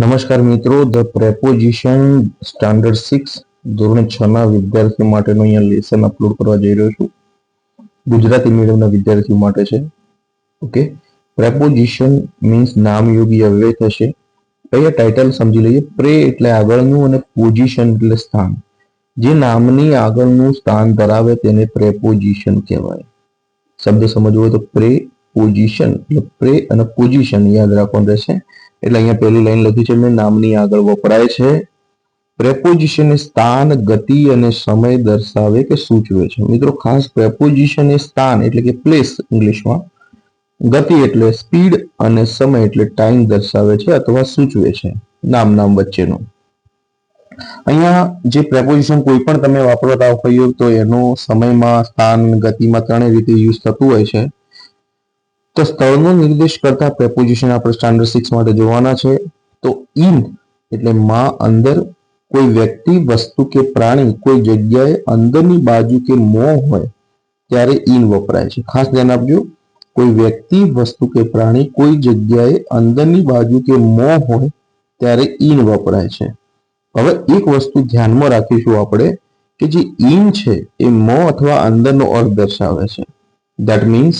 નમસ્કાર મિત્રો, the preposition standard 6 ધોરણ 6 ના વિદ્યાર્થીઓ માટેનો અહીંયા લેસન અપલોડ કરવા જઈ રહ્યો છું. ગુજરાતી મીડિયમના વિદ્યાર્થીઓ માટે છે. ઓકે, પ્રેપોઝિશન મીન્સ નામયોગી અવ્યય થશે. અહીંયા ટાઇટલ સમજી લઈએ. પ્રે એટલે આગળનું અને પોઝિશન એટલે સ્થાન. જે નામની આગળનું સ્થાન ધરાવે તેને પ્રેપોઝિશન કહેવાય. શબ્દ સમજવો હોય તો પ્રે પોઝિશન એટલે પ્રે અને પોઝિશન યાદ રાખવાનું રહેશે. એટલે અહીંયા પહેલી લાઈન લખી છે મેં, નામની આગળ વપરાય છે. પ્રેપોઝિશન એ સ્થાન, ગતિ અને સમય દર્શાવે કે સૂચવે છે. મિત્રો ખાસ પ્રેપોઝિશન એ સ્થાન એટલે કે પ્લેસ ઇંગ્લિશમાં, ગતિ એટલે સ્પીડ અને સમય એટલે ટાઈમ દર્શાવે છે અથવા સૂચવે છે નામ વચ્ચેનો. અહીંયા જે પ્રેપોઝિશન કોઈ પણ તમે વાપરતા હોય તો એનો સમયમાં, સ્થાન, ગતિમાં ત્રણેય રીતે યુઝ થતું હોય છે. તો સ્થળનો નિર્દેશ કરતા પ્રેપોઝિશન આપણે સ્ટાન્ડર્ડ 6 માટે જોવાના છે. તો ઇન એટલે માં, અંદર. કોઈ વ્યક્તિ, વસ્તુ કે પ્રાણી કોઈ જગ્યાએ અંદરની બાજુ કે મોં હોય ત્યારે ઇન વપરાય છે. ખાસ ધ્યાન આપજો. કોઈ વ્યક્તિ, વસ્તુ કે પ્રાણી કોઈ જગ્યાએ અંદરની બાજુ કે મોં હોય ત્યારે ઇન વપરાય છે. હવે એક વસ્તુ ધ્યાનમાં રાખીશું આપણે કે જે ઇન છે એ મોં અથવા અંદરનો અર્થ દર્શાવે છે. ધેટ મીન્સ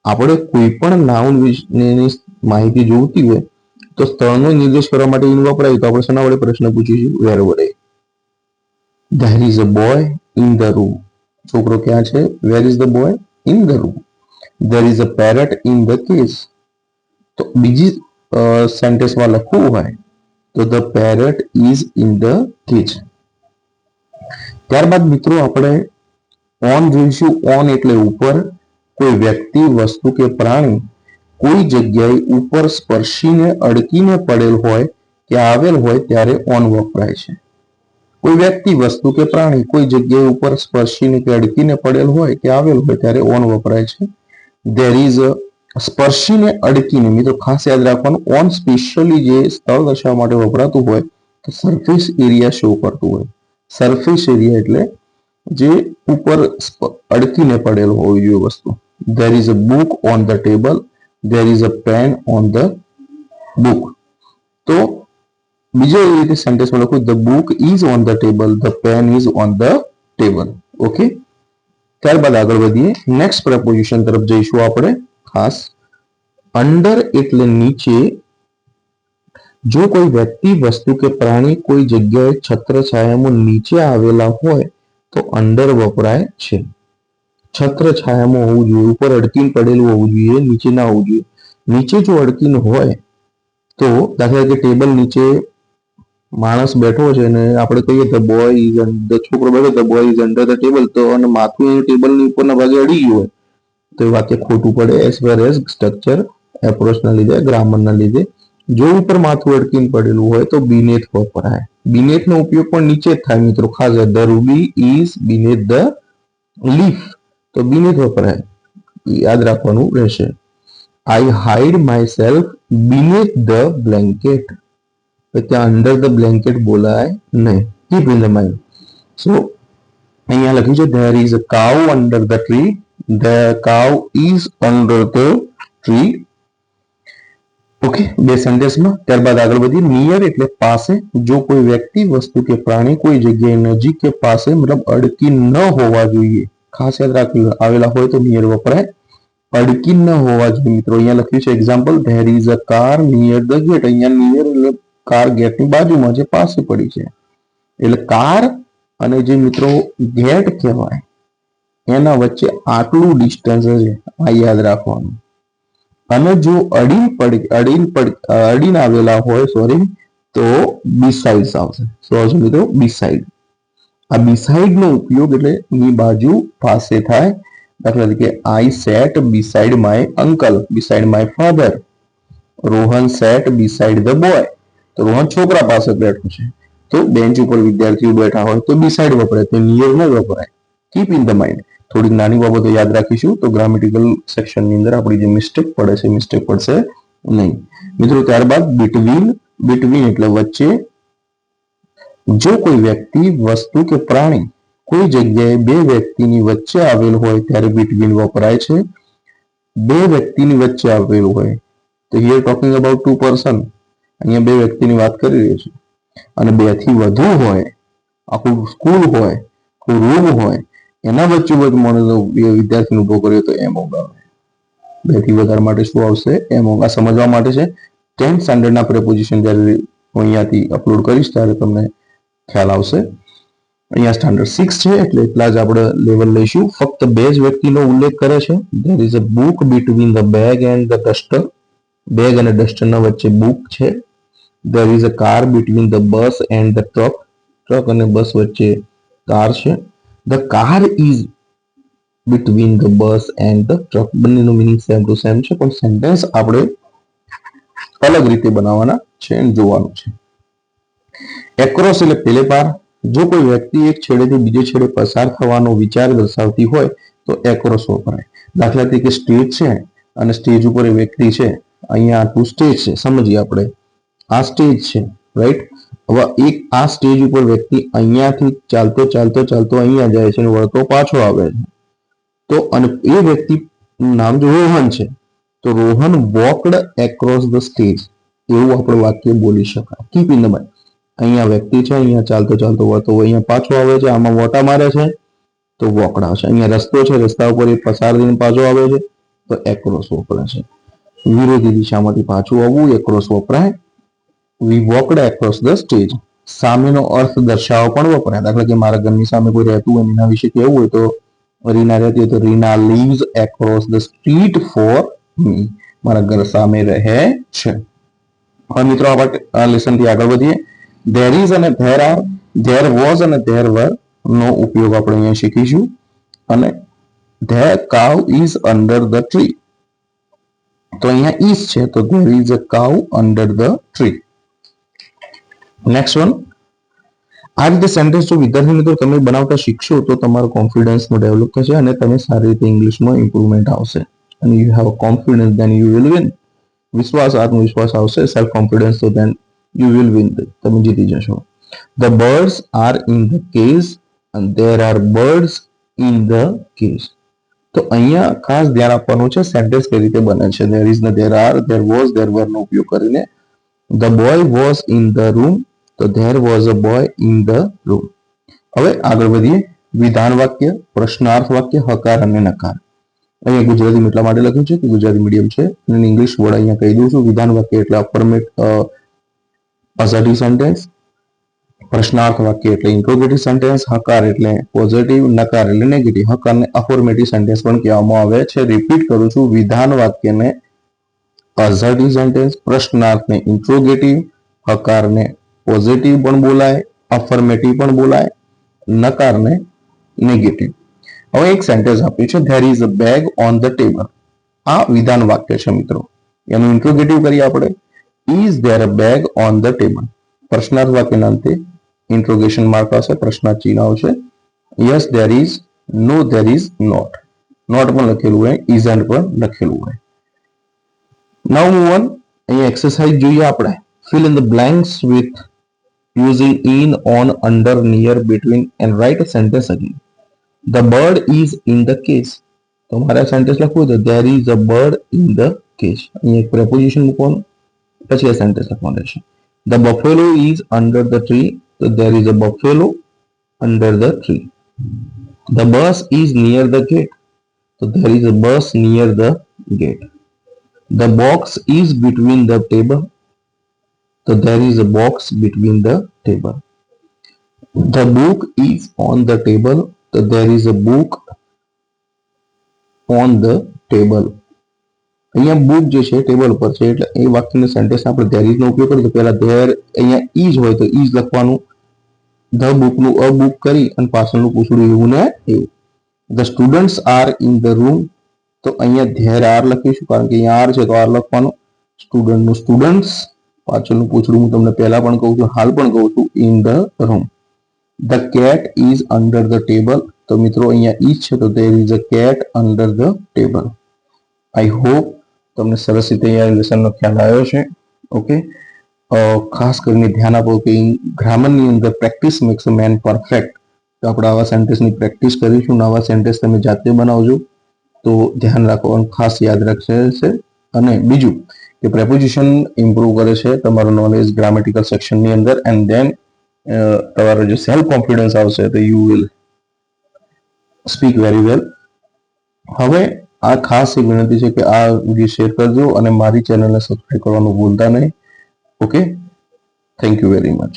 આપણે કોઈ પણ નાઉન વિશેની માહિતી જોઈતી હોય તો સ્થળનો નિર્દેશ કરવા માટે ઇન વપરાય તો આપણે શેના વડે પ્રશ્ન પૂછીશું? વેર વડે. There is a boy in the room. છોકરો ક્યાં છે? Where is the boy? In the room. There is a parrot in the cage. તો બીજી સેન્ટેન્સમાં લખવું હોય તો the parrot is in the cage. ત્યારબાદ મિત્રો આપણે ઓન જોઈશું. ઓન એટલે ઉપર. કોઈ વ્યક્તિ, વસ્તુ કે પ્રાણી કોઈ જગ્યાએ ઉપર સ્પર્શીને અડકીને પડેલ હોય કે આવેલ હોય ત્યારે ઓન વપરાય છે. કોઈ વ્યક્તિ, વસ્તુ કે પ્રાણી કોઈ જગ્યાએ ઉપર સ્પર્શીને કે અડકીને પડેલ હોય કે આવેલ હોય ત્યારે ઓન વપરાય છે. ધેર ઇઝ સ્પર્શીને અડકીને. મિત્રો ખાસ યાદ રાખવાનું, ઓન સ્પેશિયલી જે સ્થળ દર્શાવવા માટે વપરાતું હોય તો સરફેસ એરિયા શો કરતું હોય. સરફેસ એરિયા એટલે જે ઉપર અડકીને પડેલ હોવી જોઈએ વસ્તુ. There is a book on the table. There is a pen on the book. તો બીજો એવી રીતે સેન્ટેન્સમાં લખું, the book is on the table, the pen is on the table. Okay, ત્યારબાદ આગળ વધીએ. નેક્સ્ટ પ્રેપોઝિશન તરફ જઈશું આપણે. ખાસ અંડર એટલે નીચે. જો કોઈ વ્યક્તિ, વસ્તુ કે પ્રાણી કોઈ જગ્યાએ છત્રછાયામાં નીચે આવેલા હોય તો અંડર વપરાય છે. છત્ર છાયામાં હોવું જોઈએ, ઉપર અડકીને પડેલું હોવું જોઈએ, નીચે ના હોવું જોઈએ. નીચે જો અડકીને હોય તો દાખલા તરીકે ટેબલ નીચે માણસ બેઠો છે અને આપણે કહીએ ધ બોય ઇઝ, છોકરો બેઠો the boy is under the table, તો અને માથું એ ટેબલની ઉપરના ભાગે અડી ગયું હોય તો એ વાક્ય ખોટું પડે. એઝ વેર એઝ સ્ટ્રક્ચર એપ્રોચના લીધે, ગ્રામરના લીધે. જો ઉપર માથું અડકીને પડેલું હોય તો બીનેથ વપરાય. બીનેથનો ઉપયોગ પણ નીચે જ થાય મિત્રો. ખાસ the ruby is beneath the leaf, તો બીનેથ વપરાય, યાદ રાખવાનું રહેશે. I hide myself beneath the blanket, ત્યાં અંડર ધ બ્લેન્કેટ બોલાય નહીં. Keep in the mind. So અહીંયા લખ્યું છે there is a cow under the tree. The cow is under the tree. Okay, બે સેન્ટેન્સમાં. ત્યારબાદ આગળ વધીએ. નિયર એટલે પાસે. જો કોઈ વ્યક્તિ, વસ્તુ કે પ્રાણી કોઈ જગ્યાએ નજીક કે પાસે મતલબ અડકી ન હોવા જોઈએ. ખાસ યાદ રાખવું, આવેલા હોય તો નિયર વપરાય. અડકી ન હોવા જોઈએ. મિત્રો અહીંયા લખ્યું છે example, there is a car near the gate. અહીંયા નિયર એટલે કાર ગેટની બાજુમાં છે, પાસે પડી છે. એટલે કાર અને જે મિત્રો ગેટ કહેવાય એના વચ્ચે આટલું ડિસ્ટન્સ છે, આ યાદ રાખવાનું. અને જો અડીને આવેલા હોય તો બિસાઇડ આવશે. શું આવશે મિત્રો? બિસાઇડ. આ બિસાઇડ નો ઉપયોગ એટલે ની બાજુ, પાસે થાય. દાખલા તરીકે I sat beside my uncle, beside my father. Rohan sat beside the boy, તો રોહન છોકરા પાસે બેઠો છે. તો બેન્ચ ઉપર વિદ્યાર્થીઓ બેઠા હોય તો બિસાઇડ વપરાય, તો નિયર ન વપરાય. Keep in the mind. થોડીક નાની બાબતો યાદ રાખીશું તો ગ્રામેટિકલ સેક્શનની અંદર આપણી જે મિસ્ટેક પડે છે, મિસ્ટેક પડશે નહીં. મિત્રો ત્યારબાદ બિટવીન. બિટવીન એટલે વચ્ચે. જો કોઈ વ્યક્તિ, વસ્તુ કે પ્રાણી કોઈ જગ્યાએ બે વ્યક્તિની વચ્ચે આવેલ હોય ત્યારે બિટવીન વપરાય છે. બે વ્યક્તિની વચ્ચે આવેલું હોય તો here talking about two person. અહીંયા બે વ્યક્તિની વાત કરી રહ્યો છે અને બે થી વધુ હોય, આખું સ્કૂલ હોય, આખું રૂમ હોય, એના વચ્ચે વિદ્યાર્થીને ઉભો કર્યો તો એમોંગ આવે. બે થી વધારે માટે શું આવશે? એમોંગ. આ સમજવા માટે છે. 10th સ્ટાન્ડર્ડના પ્રેપોઝિશન જ્યારે હું અહીંયાથી અપલોડ કરીશ ત્યારે તમને ખ્યાલ આવશે. અહીંયા સ્ટાન્ડર્ડ 6 છે એટલે એટલા જ આપણે લેવલ લઈશું. ફક્ત બે જ વ્યક્તિનો ઉલ્લેખ કરે છે. There is a book between the bag and the duster. Bag અને ડસ્ટરના વચ્ચે બુક છે. There is a car between the bus and the truck. Truck અને બસ વચ્ચે કાર છે. The car is between the bus and the truck. બંનેનું meaning same to same છે પણ sentence આપણે અલગ રીતે બનાવવાના છે અને જોવાનું છે. એક્રોસ એટલે પેલે પાર. જો કોઈ વ્યક્તિ એક છેડેથી બીજે છેડે પસાર થવાનો વિચાર દર્શાવતી હોય તો એક્રોસ વપરાય. દાખલા તરીકે સ્ટેજ છે અને સ્ટેજ ઉપર એ વ્યક્તિ છે. અહીંયા આટલું સ્ટેજ છે, સમજીએ આપણે. આ સ્ટેજ છે, રાઈટ. હવે એક આ સ્ટેજ ઉપર વ્યક્તિ અહીંયાથી ચાલતો ચાલતો ચાલતો અહીંયા જાય છે અને વળતો પાછો આવે છે. તો અને એ વ્યક્તિનું નામ જો રોહન છે તો Rohan walked across the stage, એવું આપણે વાક્ય બોલી શકાય. Keep in the mind. અહીંયા વ્યક્તિ છે, અહીંયા ચાલતો ચાલતો વળતો અહીંયા પાછો આવે છે, આમાં વોટા મારે છે તો વોકડ આવશે. અહીંયા રસ્તો છે, રસ્તા ઉપર એ પસાર થઈને પાછો આવે છે તો એક્રોસ વપરાય છે. વિરોધી દિશામાંથી પાછું આવવું એક્રોસ વપરાય. વી વોકડ એક્રોસ ધ સ્ટેજ. સામેનો અર્થ દર્શાવવા પણ વપરાય. દાખલા કે મારા ઘરની સામે કોઈ રહેતું હોય એના વિશે કહેવું હોય તો રીના રહેતી હોય તો Reena lives across the street for me. મારા ઘર સામે રહે છે. હવે મિત્રો આ લેસનથી આગળ વધીએ. ધેર ઇઝ અને ધેર આર, ધેર વોઝ અને ધેર વર નો ઉપયોગ આપણે અહીંયા શીખીશું. અને there cow is under the tree. તો અહીંયા ઇઝ છે તો there is a cow under the tree. Next one. આ રીતે સેન્ટેન્સ જો વિદ્યાર્થી મિત્રો તમે બનાવતા શીખશો તો તમારો કોન્ફિડન્સમાં ડેવલપ થશે અને તમે સારી રીતે ઇંગ્લિશમાં ઇમ્પ્રુવમેન્ટ આવશે. અને you have confidence then you will win. વિશ્વાસ, આત્મવિશ્વાસ આવશે, સેલ્ફ કોન્ફિડન્સ, તો ધેન યુ વિલ વિન. તમે જીતી જશો. The birds are in the cage and there are birds in the cage. તો અહીંયા ખાસ ધ્યાન આપવાનું છે સેન્ટેન્સ કઈ રીતે બને છે. there is ને there are, there was, there were નો ઉપયોગ કરીને. the boy was in the room તો there was a boy in the room. હવે આગળ વધીએ. વિધાન વાક્ય, પ્રશ્નાર્થ વાક્ય, હકાર અને નકાર. અહીંયા ગુજરાતી એટલા માટે લખ્યું છે કે ગુજરાતી મીડિયમ છે અને ઇંગ્લિશ વર્ડ અહીંયા કહી દઉં છું. વિધાન વાક્ય એટલે અસર્ટિવ સેન્ટેન્સ, પ્રશ્નાર્થ વાક્ય એટલે ઇન્ટ્રોગેટિવ સેન્ટેન્સ, હકાર એટલે પોઝિટિવ, નકાર એટલે નેગેટિવ. હકારને અફર્મેટિવ સેન્ટેન્સ પણ કહેવામાં આવે છે. રિપીટ કરું છું. વિધાન વાક્યને અસર્ટિવ સેન્ટેન્સ, પ્રશ્નાર્થને ઇન્ટ્રોગેટિવ, હકારને પોઝિટિવ પણ બોલાય, અફર્મેટિવ પણ બોલાય, નકારને નેગેટિવ. હવે એક સેન્ટેન્સ આપ્યું છે there is a bag on the table. આ વિધાન વાક્ય છે મિત્રો. એનું ઇન્ટ્રોગેટિવ કરીએ આપણે. Is there a bag on the table. પ્રશ્નાર્થ વાક્યના અંતે ઇન્ટ્રોગેશન માર્ક આવશે, પ્રશ્નાર્થ ચિહ્ન આવશે. Yes there is, no there is not. Not પણ લખેલું હોય, ઇઝન્ટ પણ લખેલું હોય. Now move on. અહીંયા એક્સરસાઇઝ જોઈએ આપણે. Fill in the blanks with using in, on, under, near, between and write a sentence again. The bird is in the cage. તો મારે સેન્ટેન્સ લખવું તો there is a bird in the cage. અહીંયા એક preposition મૂકવાનું પછી આ sentence લખવાનું રહેશે. The buffalo is under the tree. So there is a buffalo under the tree. The bus is near the gate. So there is a bus near the gate. The box is between the table. So there is a box between the table. The book is on the table. So there is a book on the table. અહીંયા book જે છે table પર છે એટલે એ વાક્યના sentence આપણે there is નો ઉપયોગ કરીએ તો પહેલા ધેર અહીંયા ઇઝ હોય તો ઇઝ લખવાનું. ધ બુકનું અ બુક કરી અને પાછળનું પૂછડું એવું ને એવું. The students are in the room તો અહીંયા ધેર આર લખીશું કારણ કે અહીંયા આર છે તો આર લખવાનું. સ્ટુડન્ટનું સ્ટુડન્ટ્સ, પાછળનું પૂછડું હું તમને પહેલા પણ કહું છું, હાલ પણ કહું છું, in the room. The cat is under the table તો મિત્રો અહીંયા ઇઝ છે તો there is a cat under the table. I hope તમને સરસ રીતે અહીંયા લેસનનો ખ્યાલ આવ્યો છે. ઓકે, ખાસ કરીને ધ્યાન આપો કે ગ્રામરની અંદર પ્રેક્ટિસ મેક્સ અ મેન પરફેક્ટ. તો આપણે આવા સેન્ટેન્સની પ્રેક્ટિસ કરીશું. નવા સેન્ટેન્સ તમે જાતે બનાવજો તો ધ્યાન રાખવાનું ખાસ યાદ રાખશે. અને બીજું કે પ્રેપોઝિશન ઇમ્પ્રૂવ કરે છે તમારું નોલેજ ગ્રામેટિકલ સેક્શનની અંદર, એન્ડ ધેન તમારો જે સેલ્ફ કોન્ફિડન્સ આવશે તો you will speak very well. હવે આ ખાસ એક વિનંતી છે કે આ વિડીયો શેર કરજો અને મારી ચેનલને સબસ્ક્રાઇબ કરવાનું ભૂલતા નહીં. Okay, thank you very much.